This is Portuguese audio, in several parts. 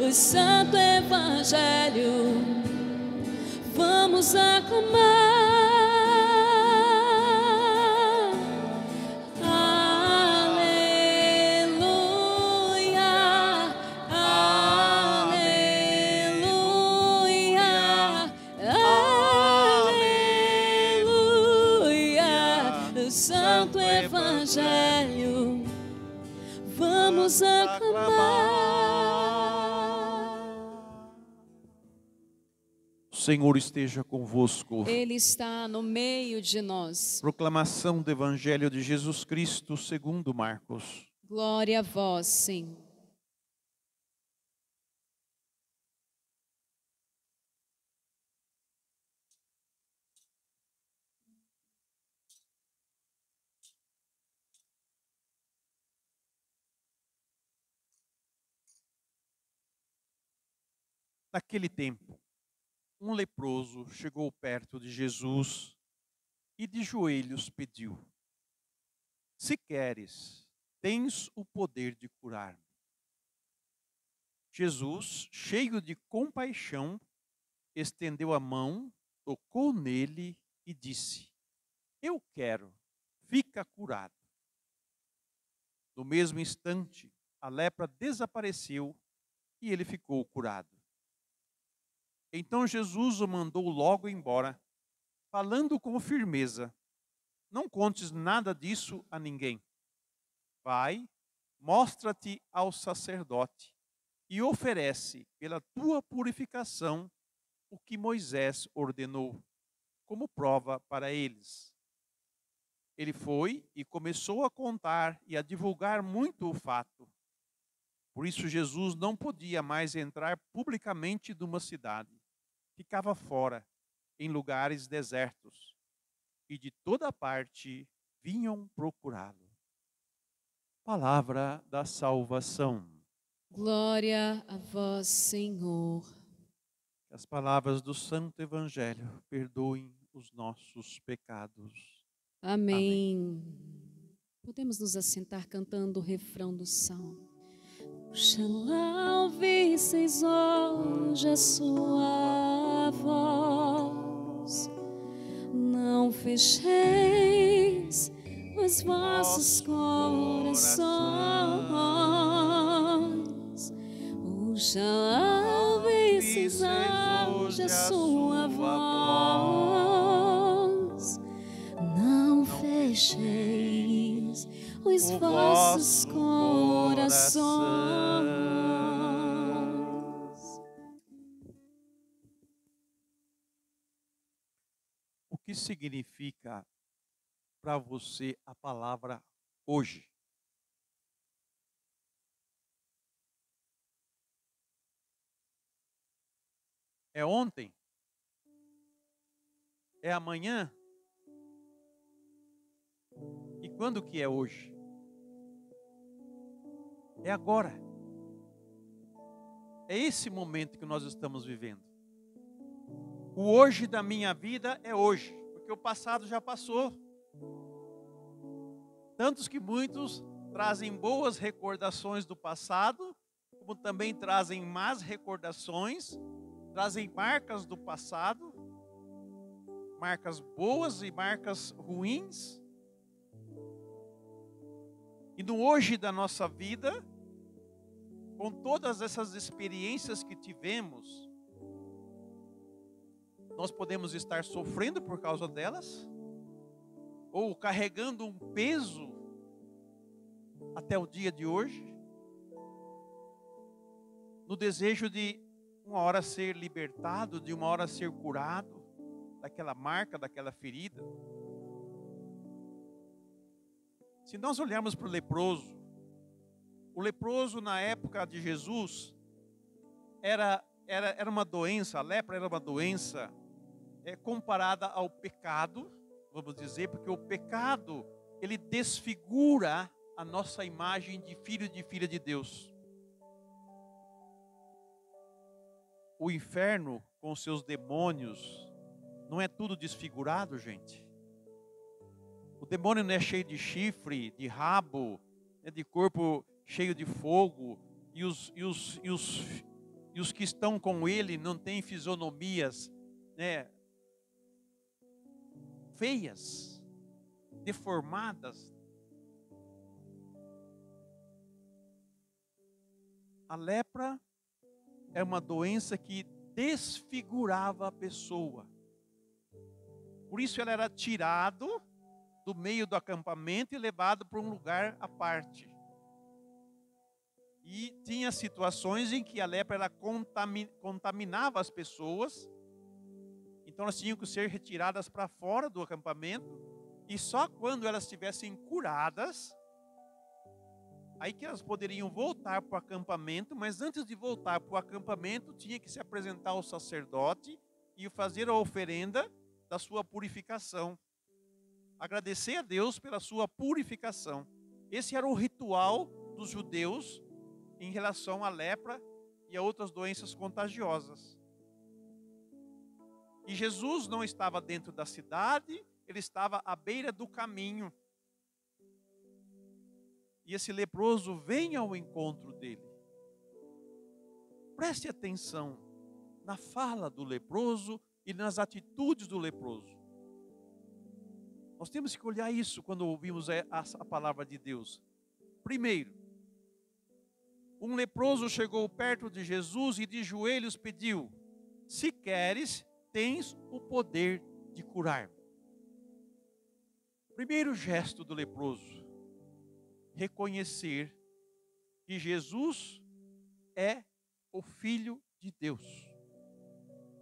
o Santo Evangelho, vamos aclamar. Santo Evangelho, vamos aclamar. O Senhor esteja convosco. Ele está no meio de nós. Proclamação do Evangelho de Jesus Cristo segundo Marcos. Glória a vós, Senhor. Naquele tempo, um leproso chegou perto de Jesus e de joelhos pediu: se queres, tens o poder de curar-me. Jesus, cheio de compaixão, estendeu a mão, tocou nele e disse: eu quero, fica curado. No mesmo instante, a lepra desapareceu e ele ficou curado. Então Jesus o mandou logo embora, falando com firmeza: não contes nada disso a ninguém. Vai, mostra-te ao sacerdote e oferece pela tua purificação o que Moisés ordenou, como prova para eles. Ele foi e começou a contar e a divulgar muito o fato. Por isso Jesus não podia mais entrar publicamente de uma cidade. Ficava fora, em lugares desertos, e de toda parte vinham procurá-lo. Palavra da salvação. Glória a vós, Senhor. Que as palavras do Santo Evangelho perdoem os nossos pecados. Amém. Podemos nos assentar cantando o refrão do salmo. Oxalá ouvisseis hoje a sua voz, não fecheis os vossos corações. Oxalá ouvisseis hoje a sua voz, não fecheis os vossos corações. O que significa para você a palavra hoje? É ontem? É amanhã? E quando que é hoje? É agora. É esse momento que nós estamos vivendo. O hoje da minha vida é hoje, porque o passado já passou. Tantos que muitos trazem boas recordações do passado, como também trazem más recordações, trazem marcas do passado, marcas boas e marcas ruins. E no hoje da nossa vida, com todas essas experiências que tivemos, nós podemos estar sofrendo por causa delas, ou carregando um peso até o dia de hoje, no desejo de uma hora ser libertado, de uma hora ser curado daquela marca, daquela ferida. Se nós olharmos para o leproso na época de Jesus era uma doença, a lepra era uma doença comparada ao pecado, vamos dizer, porque o pecado, ele desfigura a nossa imagem de filho e de filha de Deus. O inferno, com seus demônios, não é tudo desfigurado, gente? O demônio não é cheio de chifre, de rabo, de corpo cheio de fogo, e os e os que estão com ele não têm fisionomias, né, feias, deformadas. A lepra é uma doença que desfigurava a pessoa. Por isso ela era tirado do meio do acampamento e levado para um lugar à parte. E tinha situações em que a lepra ela contaminava as pessoas. Então elas tinham que ser retiradas para fora do acampamento. E só quando elas estivessem curadas, aí que elas poderiam voltar para o acampamento. Mas antes de voltar para o acampamento, tinha que se apresentar ao sacerdote e fazer a oferenda da sua purificação. Agradecer a Deus pela sua purificação. Esse era o ritual dos judeus em relação à lepra e a outras doenças contagiosas. E Jesus não estava dentro da cidade, ele estava à beira do caminho. E esse leproso vem ao encontro dele. Preste atenção na fala do leproso e nas atitudes do leproso. Nós temos que olhar isso quando ouvimos a palavra de Deus. Primeiro, um leproso chegou perto de Jesus e de joelhos pediu: se queres, tens o poder de curar. Primeiro gesto do leproso, reconhecer que Jesus é o Filho de Deus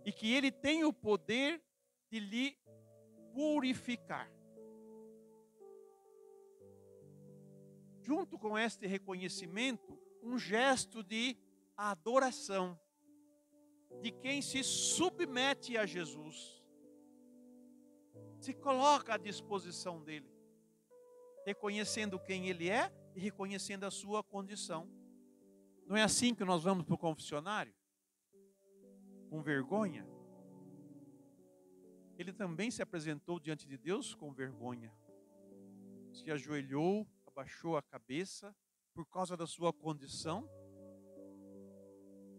e que Ele tem o poder de lhe purificar. Junto com este reconhecimento, um gesto de adoração de quem se submete a Jesus, se coloca à disposição dele, reconhecendo quem ele é e reconhecendo a sua condição. Não é assim que nós vamos para o confessionário? Com vergonha? Ele também se apresentou diante de Deus com vergonha. Se ajoelhou, abaixou a cabeça por causa da sua condição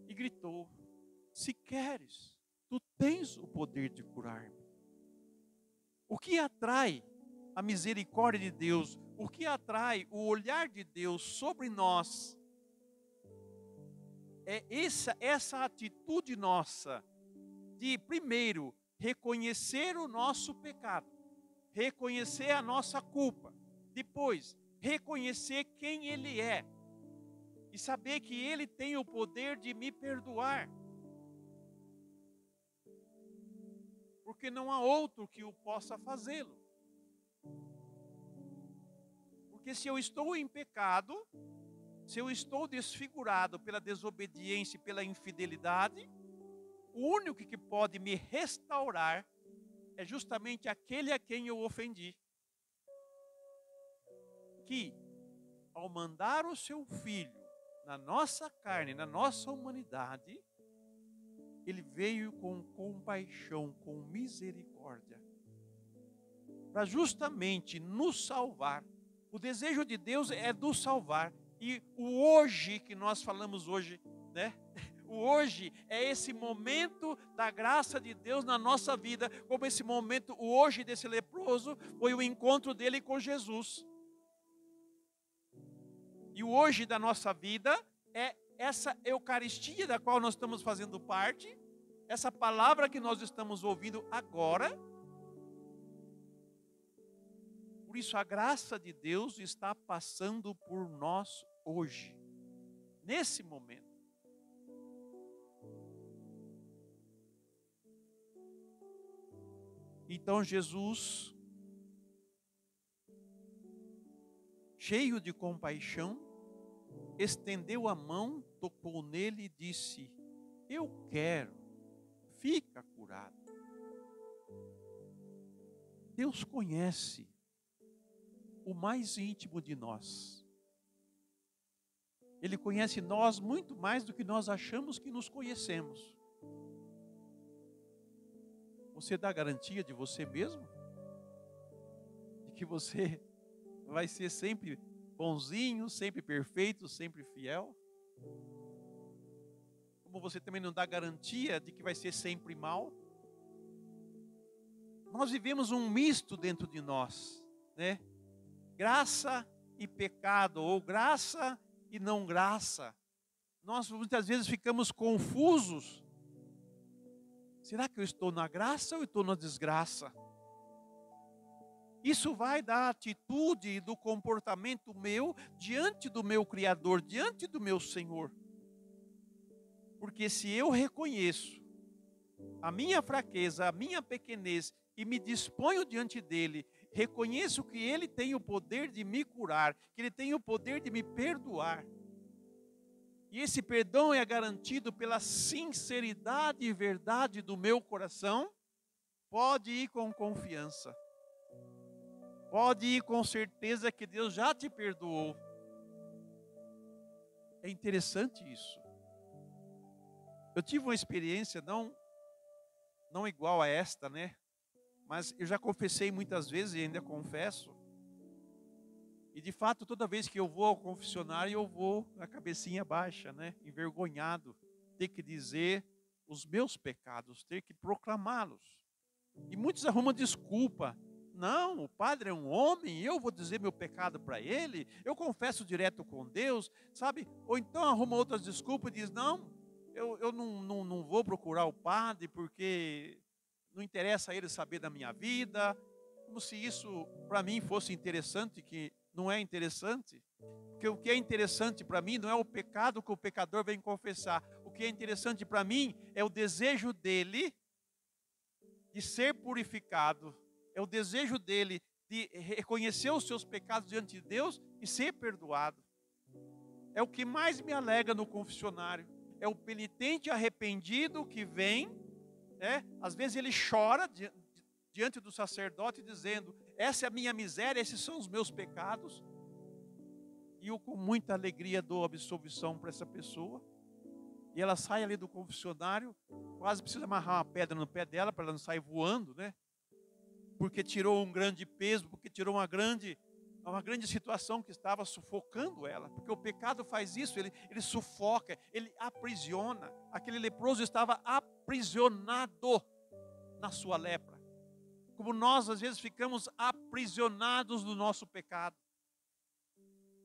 e gritou: se queres, tu tens o poder de curar-me. O que atrai a misericórdia de Deus, o que atrai o olhar de Deus sobre nós, é essa atitude nossa de, primeiro, reconhecer o nosso pecado, reconhecer a nossa culpa, depois, reconhecer quem Ele é e saber que Ele tem o poder de me perdoar. Porque não há outro que o possa fazê-lo. Porque se eu estou em pecado, se eu estou desfigurado pela desobediência e pela infidelidade, o único que pode me restaurar é justamente aquele a quem eu ofendi. Que, ao mandar o seu Filho na nossa carne, na nossa humanidade, Ele veio com compaixão, com misericórdia, para justamente nos salvar. O desejo de Deus é nos salvar. E o hoje que nós falamos hoje, né? O hoje é esse momento da graça de Deus na nossa vida, como esse momento, o hoje desse leproso, foi o encontro dele com Jesus. E o hoje da nossa vida é essa Eucaristia da qual nós estamos fazendo parte, essa palavra que nós estamos ouvindo agora. Por isso a graça de Deus está passando por nós hoje, nesse momento. Então Jesus, cheio de compaixão, estendeu a mão, tocou nele e disse: eu quero, fica curado. Deus conhece o mais íntimo de nós. Ele conhece nós muito mais do que nós achamos que nos conhecemos. Você dá garantia de você mesmo? De que você vai ser sempre bonzinho, sempre perfeito, sempre fiel? como você também não dá garantia de que vai ser sempre mal. Nós vivemos um misto dentro de nós, né? Graça e pecado, ou graça e não graça. Nós muitas vezes ficamos confusos. Será que eu estou na graça ou eu estou na desgraça? Isso vai da atitude e do comportamento meu diante do meu Criador, diante do meu Senhor. Porque se eu reconheço a minha fraqueza, a minha pequenez e me disponho diante dele, reconheço que ele tem o poder de me curar, que ele tem o poder de me perdoar. E esse perdão é garantido pela sinceridade e verdade do meu coração. Pode ir com confiança. Pode ir com certeza que Deus já te perdoou. É interessante isso. Eu tive uma experiência não igual a esta, né? Mas eu já confessei muitas vezes e ainda confesso. E de fato, toda vez que eu vou ao confessionário, eu vou na cabecinha baixa, né? Envergonhado, ter que dizer os meus pecados, ter que proclamá-los. E muitos arrumam desculpa. Não, o padre é um homem, eu vou dizer meu pecado para ele, eu confesso direto com Deus, sabe? Ou então arruma outras desculpas e diz, não, eu não vou procurar o padre porque não interessa a ele saber da minha vida, como se isso para mim fosse interessante, que não é interessante. Porque o que é interessante para mim não é o pecado que o pecador vem confessar, o que é interessante para mim é o desejo dele de ser purificado, é o desejo dele de reconhecer os seus pecados diante de Deus e ser perdoado. É o que mais me alegra no confessionário. É o penitente arrependido que vem, né? Às vezes ele chora diante do sacerdote dizendo, essa é a minha miséria, esses são os meus pecados. E eu com muita alegria dou absolvição para essa pessoa. E ela sai ali do confessionário, quase precisa amarrar uma pedra no pé dela para ela não sair voando, né? Porque tirou um grande peso, porque tirou uma grande situação que estava sufocando ela. Porque o pecado faz isso, ele sufoca, ele aprisiona. Aquele leproso estava aprisionado na sua lepra. Como nós às vezes ficamos aprisionados no nosso pecado.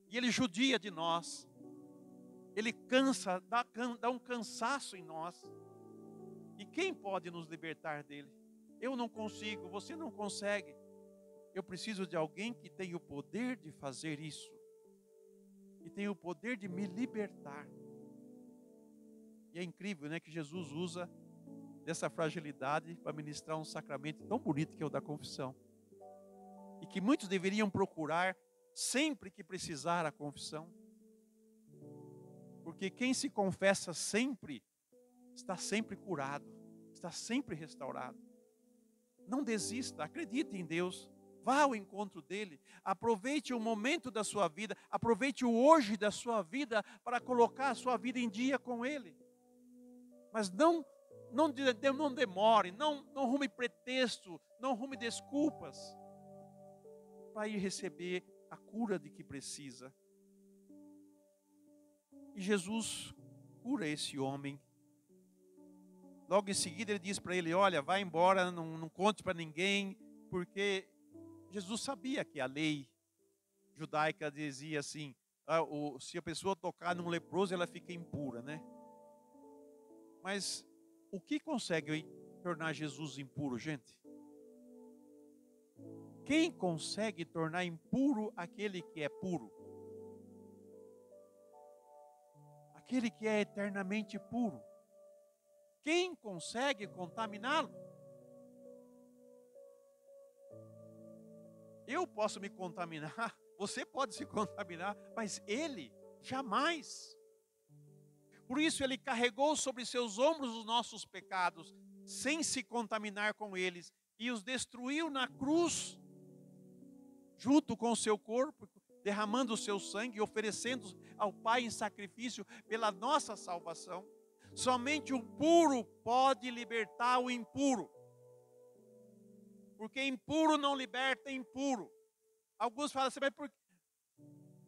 E ele judia de nós. Ele cansa, dá um cansaço em nós. E quem pode nos libertar dele? Eu não consigo, você não consegue. Eu preciso de alguém que tenha o poder de fazer isso. E tem o poder de me libertar. E é incrível, né, que Jesus usa dessa fragilidade para ministrar um sacramento tão bonito que é o da confissão. E que muitos deveriam procurar sempre que precisar a confissão. Porque quem se confessa sempre, está sempre curado, está sempre restaurado. Não desista, acredite em Deus, vá ao encontro dele, aproveite o momento da sua vida, aproveite o hoje da sua vida para colocar a sua vida em dia com ele. Mas não demore, não arrume pretexto, não arrume desculpas para ir receber a cura de que precisa. E Jesus cura esse homem. Logo em seguida ele diz para ele, olha, vai embora, não conte para ninguém, porque Jesus sabia que a lei judaica dizia assim, se a pessoa tocar num leproso, ela fica impura, né? Mas o que consegue tornar Jesus impuro, gente? Quem consegue tornar impuro aquele que é puro? Aquele que é eternamente puro. Quem consegue contaminá-lo? Eu posso me contaminar, você pode se contaminar, mas ele jamais. Por isso ele carregou sobre seus ombros os nossos pecados, sem se contaminar com eles, e os destruiu na cruz, junto com o seu corpo, derramando o seu sangue e oferecendo ao Pai em sacrifício pela nossa salvação. Somente o puro pode libertar o impuro. Porque impuro não liberta impuro. Alguns falam assim, mas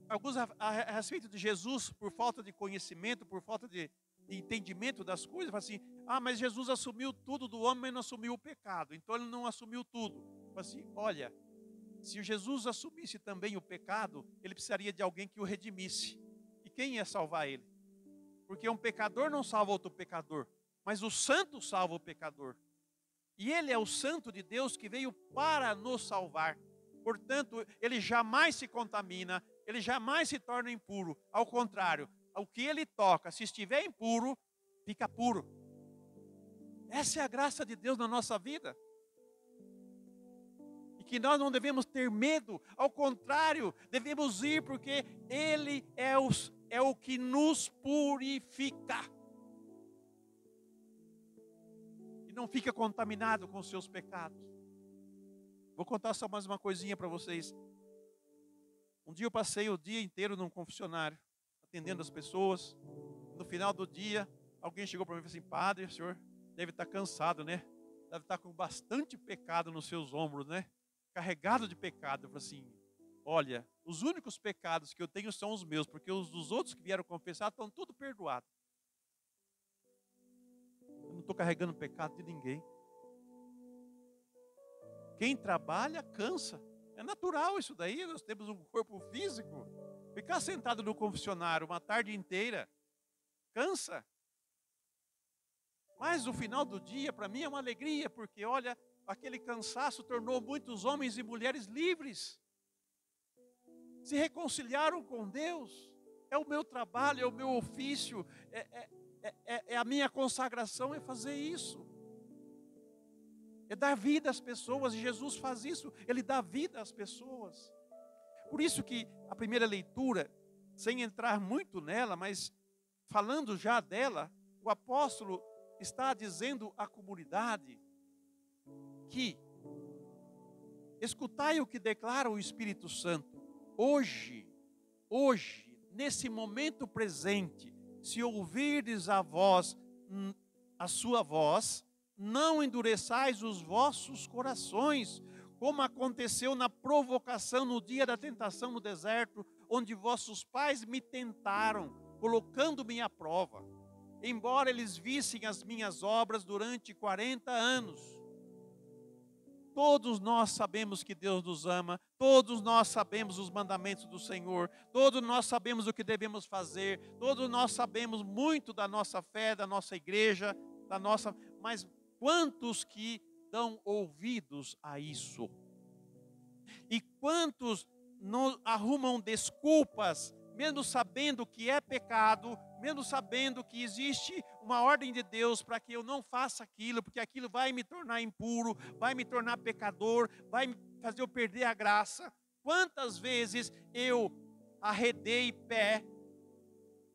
alguns a respeito de Jesus, por falta de conhecimento, por falta de entendimento das coisas, fala assim, mas Jesus assumiu tudo do homem, mas não assumiu o pecado, então ele não assumiu tudo. Fala assim, olha, se Jesus assumisse também o pecado, ele precisaria de alguém que o redimisse. E quem ia salvar ele? Porque um pecador não salva outro pecador, mas o santo salva o pecador. E ele é o santo de Deus que veio para nos salvar. Portanto, ele jamais se contamina, ele jamais se torna impuro. Ao contrário, o que ele toca, se estiver impuro, fica puro. Essa é a graça de Deus na nossa vida. E que nós não devemos ter medo, ao contrário, devemos ir porque ele é o que nos purifica. E não fica contaminado com os seus pecados. Vou contar só mais uma coisinha para vocês. Um dia eu passei o dia inteiro num confessionário, atendendo as pessoas. No final do dia, alguém chegou para mim e falou assim, padre, o senhor deve estar cansado, né? Deve estar com bastante pecado nos seus ombros, né? Carregado de pecado. Eu falei assim, olha, os únicos pecados que eu tenho são os meus, porque os dos outros que vieram confessar estão tudo perdoados. Eu não estou carregando pecado de ninguém. Quem trabalha, cansa. É natural isso daí, nós temos um corpo físico. Ficar sentado no confessionário uma tarde inteira, cansa. Mas no final do dia, para mim é uma alegria, porque olha, aquele cansaço tornou muitos homens e mulheres livres. Se reconciliaram com Deus. É o meu trabalho, é o meu ofício, é a minha consagração, é fazer isso. É dar vida às pessoas, e Jesus faz isso, Ele dá vida às pessoas. Por isso que a primeira leitura, sem entrar muito nela, mas falando já dela, o apóstolo está dizendo à comunidade que escutai o que declara o Espírito Santo. Hoje, nesse momento presente, se ouvirdes a sua voz, não endureçais os vossos corações, como aconteceu na provocação no dia da tentação no deserto, onde vossos pais me tentaram, colocando-me à prova, embora eles vissem as minhas obras durante 40 anos. Todos nós sabemos que Deus nos ama, todos nós sabemos os mandamentos do Senhor, todos nós sabemos o que devemos fazer, todos nós sabemos muito da nossa fé, da nossa igreja, mas quantos que dão ouvidos a isso? E quantos não arrumam desculpas, mesmo sabendo que é pecado, mesmo sabendo que existe uma ordem de Deus para que eu não faça aquilo, porque aquilo vai me tornar impuro, vai me tornar pecador, vai fazer eu perder a graça. Quantas vezes eu arredei pé,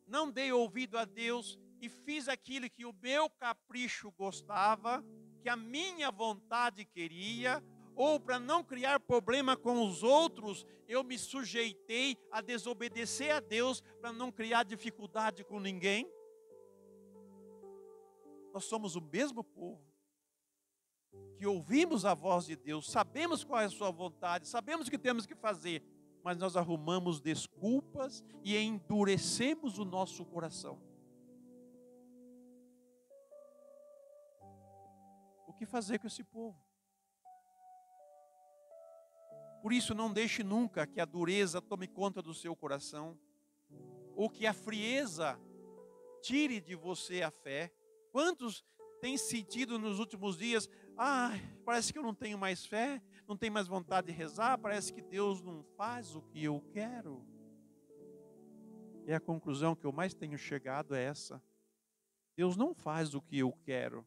não dei ouvido a Deus e fiz aquilo que o meu capricho gostava, que a minha vontade queria, ou para não criar problema com os outros, eu me sujeitei a desobedecer a Deus para não criar dificuldade com ninguém. Nós somos o mesmo povo que ouvimos a voz de Deus, sabemos qual é a sua vontade, sabemos o que temos que fazer, mas nós arrumamos desculpas e endurecemos o nosso coração. O que fazer com esse povo? Por isso, não deixe nunca que a dureza tome conta do seu coração, ou que a frieza tire de você a fé. Quantos têm sentido nos últimos dias, parece que eu não tenho mais fé, não tenho mais vontade de rezar, parece que Deus não faz o que eu quero. E a conclusão que eu mais tenho chegado é essa: Deus não faz o que eu quero.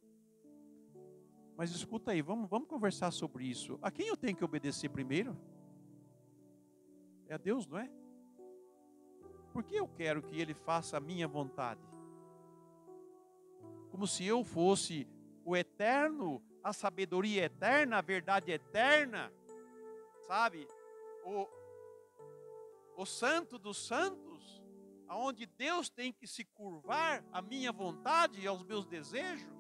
Mas escuta aí, vamos conversar sobre isso. A quem eu tenho que obedecer primeiro? É a Deus, não é? Por que eu quero que Ele faça a minha vontade? Como se eu fosse o eterno, a sabedoria eterna, a verdade eterna, sabe? O santo dos santos, aonde Deus tem que se curvar à minha vontade e aos meus desejos.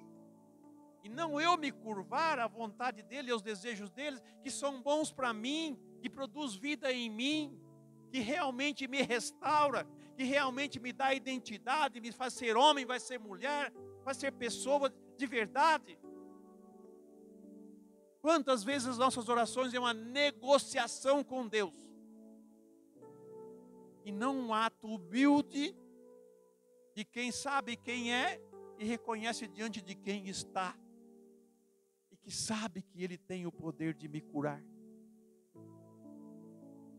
E não eu me curvar à vontade dele e aos desejos dele, que são bons para mim, que produz vida em mim, que realmente me restaura, que realmente me dá identidade, me faz ser homem, vai ser mulher, vai ser pessoa de verdade. Quantas vezes as nossas orações é uma negociação com Deus, e não um ato humilde de quem sabe quem é e reconhece diante de quem está, e que sabe que Ele tem o poder de me curar.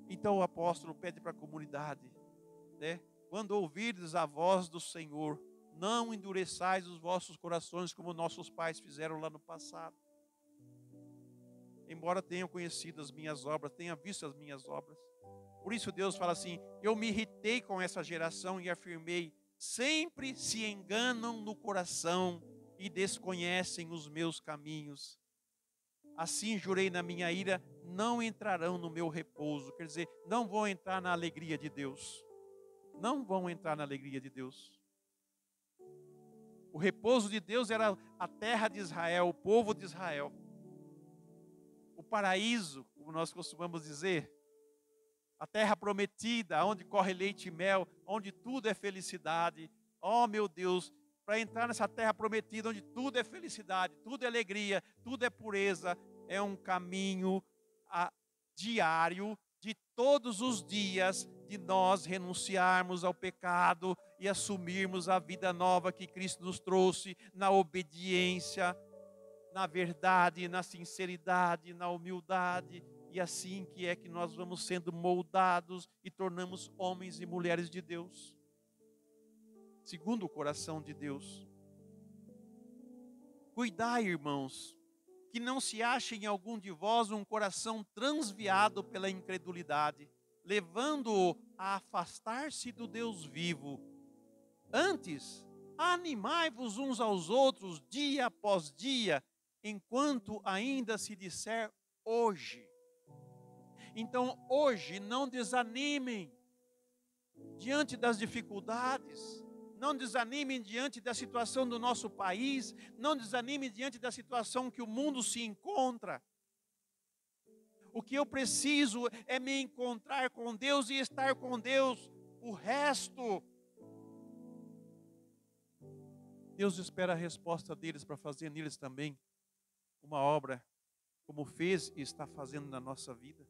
Então o apóstolo pede para a comunidade, né? Quando ouvirdes a voz do Senhor, não endureçais os vossos corações como nossos pais fizeram lá no passado. Embora tenham conhecido as minhas obras, tenham visto as minhas obras. Por isso Deus fala assim: eu me irritei com essa geração e afirmei, sempre se enganam no coração e desconhecem os meus caminhos. Assim jurei na minha ira, não entrarão no meu repouso. Quer dizer, não vão entrar na alegria de Deus. Não vão entrar na alegria de Deus. O repouso de Deus era a terra de Israel, o povo de Israel. O paraíso, como nós costumamos dizer, a terra prometida, onde corre leite e mel, onde tudo é felicidade. Oh, meu Deus, para entrar nessa terra prometida, onde tudo é felicidade, tudo é alegria, tudo é pureza, é um caminho diário, de todos os dias, de nós renunciarmos ao pecado e assumirmos a vida nova que Cristo nos trouxe, na obediência, na verdade, na sinceridade, na humildade. E assim que é que nós vamos sendo moldados e tornamos homens e mulheres de Deus, segundo o coração de Deus. Cuidai, irmãos, que não se ache em algum de vós um coração transviado pela incredulidade, levando-o a afastar-se do Deus vivo. Antes, animai-vos uns aos outros dia após dia, enquanto ainda se disser hoje. Então, hoje, não desanimem diante das dificuldades, não desanimem diante da situação do nosso país, não desanimem diante da situação que o mundo se encontra. O que eu preciso é me encontrar com Deus e estar com Deus. O resto, Deus espera a resposta deles para fazer neles também uma obra, como fez e está fazendo na nossa vida.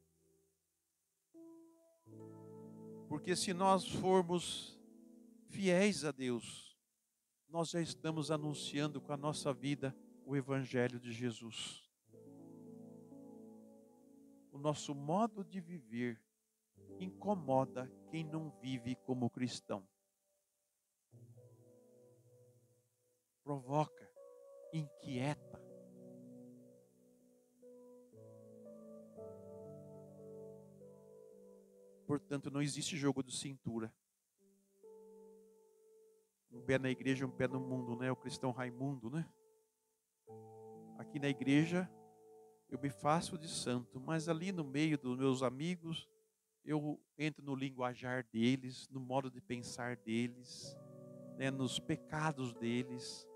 Porque se nós formos fiéis a Deus, nós já estamos anunciando com a nossa vida o Evangelho de Jesus. O nosso modo de viver incomoda quem não vive como cristão. Provoca, inquieta. Portanto, não existe jogo de cintura. Um pé na igreja, um pé no mundo, né? O cristão Raimundo, né? Aqui na igreja, eu me faço de santo, mas ali no meio dos meus amigos, eu entro no linguajar deles, no modo de pensar deles, né? Nos pecados deles.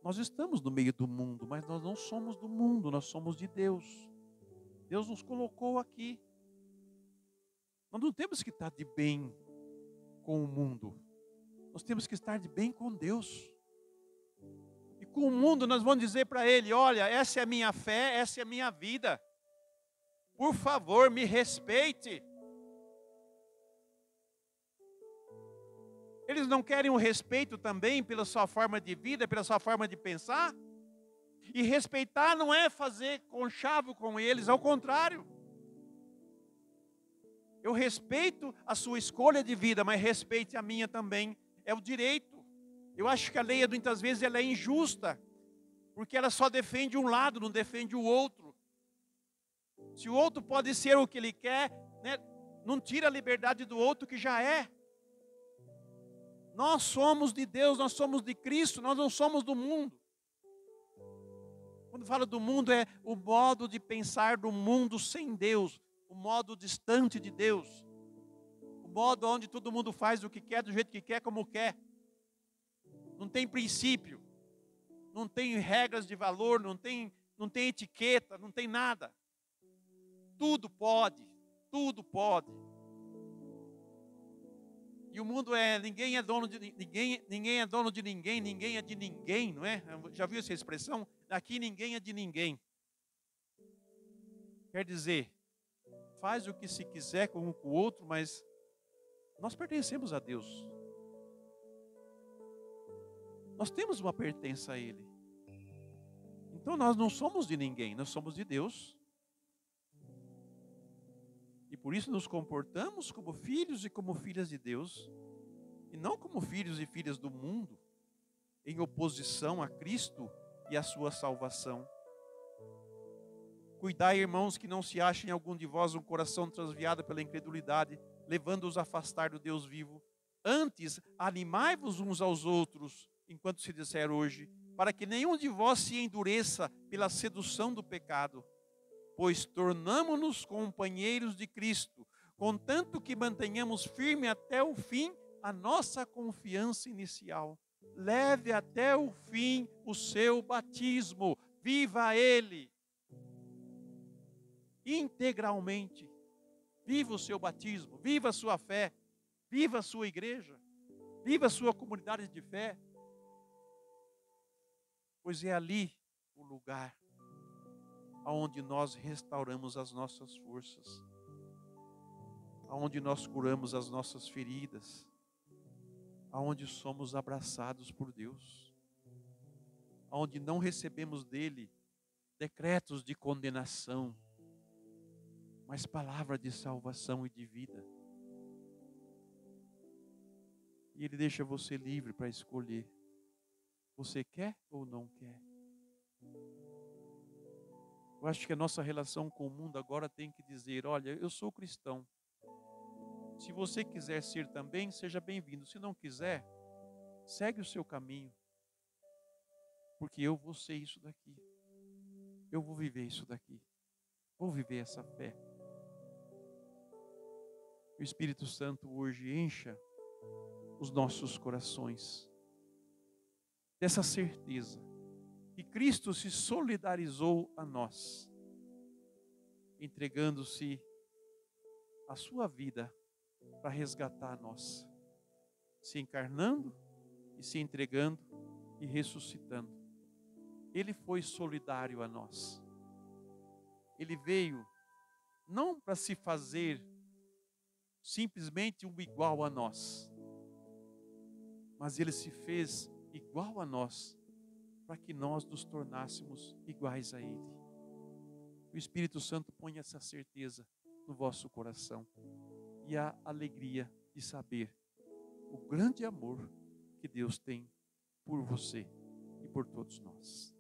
Nós estamos no meio do mundo, mas nós não somos do mundo, nós somos de Deus. Deus nos colocou aqui. Nós não temos que estar de bem com o mundo. Nós temos que estar de bem com Deus. E com o mundo nós vamos dizer para ele: olha, essa é a minha fé, essa é a minha vida. Por favor, me respeite. Eles não querem o respeito também pela sua forma de vida, pela sua forma de pensar? E respeitar não é fazer conchavo com eles, ao contrário. Eu respeito a sua escolha de vida, mas respeite a minha também. É o direito. Eu acho que a lei, muitas vezes, ela é injusta, porque ela só defende um lado, não defende o outro. Se o outro pode ser o que ele quer, né, não tira a liberdade do outro que já é. Nós somos de Deus, nós somos de Cristo, nós não somos do mundo. Quando falo do mundo, é o modo de pensar do mundo sem Deus. O modo distante de Deus, o modo onde todo mundo faz o que quer, do jeito que quer, como quer. Não tem princípio, não tem regras de valor, não tem etiqueta, não tem nada. Tudo pode, tudo pode. E o mundo ninguém é dono de ninguém, ninguém é dono de ninguém, ninguém é de ninguém, não é? Já viu essa expressão? Aqui ninguém é de ninguém. Quer dizer, faz o que se quiser com um com o outro, mas nós pertencemos a Deus. Nós temos uma pertença a Ele. Então nós não somos de ninguém, nós somos de Deus. E por isso nos comportamos como filhos e como filhas de Deus, e não como filhos e filhas do mundo, em oposição a Cristo e a sua salvação. Cuidai, irmãos, que não se ache em algum de vós um coração transviado pela incredulidade, levando-os a afastar do Deus vivo. Antes, animai-vos uns aos outros, enquanto se disser hoje, para que nenhum de vós se endureça pela sedução do pecado. Pois tornamo-nos companheiros de Cristo, contanto que mantenhamos firme até o fim a nossa confiança inicial. Leve até o fim o seu batismo, viva ele integralmente. Viva o seu batismo, viva a sua fé, viva a sua igreja, viva a sua comunidade de fé. Pois é ali o lugar aonde nós restauramos as nossas forças, aonde nós curamos as nossas feridas, aonde somos abraçados por Deus, aonde não recebemos dele decretos de condenação, mas palavra de salvação e de vida. E ele deixa você livre para escolher. Você quer ou não quer? Eu acho que a nossa relação com o mundo agora tem que dizer, olha, eu sou cristão. Se você quiser ser também, seja bem-vindo. Se não quiser, segue o seu caminho. Porque eu vou ser isso daqui. Eu vou viver isso daqui. Vou viver essa fé. O Espírito Santo hoje encha os nossos corações dessa certeza que Cristo se solidarizou a nós, entregando-se a sua vida para resgatar a nossa, se encarnando e se entregando e ressuscitando. Ele foi solidário a nós. Ele veio não para se fazer simplesmente um igual a nós, mas ele se fez igual a nós para que nós nos tornássemos iguais a ele. O Espírito Santo põe essa certeza no vosso coração e a alegria de saber o grande amor que Deus tem por você e por todos nós.